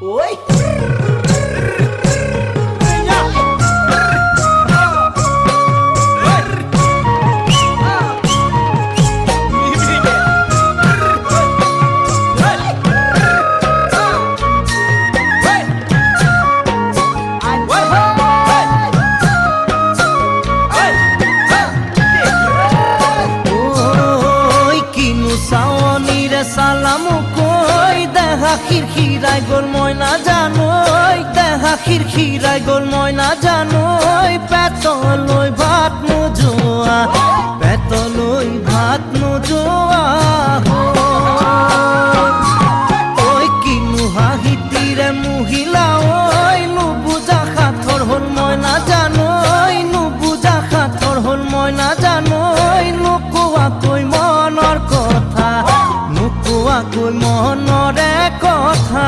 ôi সালাম কই দেখা খিরখিরাই গোল মই না জানোই দেখা খিরখিরাই গোল মই না জানোই পেটলৈ ভাত নোযোৱা পেটলৈ ভাত নোযোৱা ঐ কিনো হাঁহিতিৰে মহিলা ঐ নুবুজা সাঁথৰ হ'ল মই না জানোই নুবুজা সাঁথৰ হ'ল মই না জানোই নোকোৱাকৈ মনৰ কথা নোকোৱাকৈ মনৰে কথা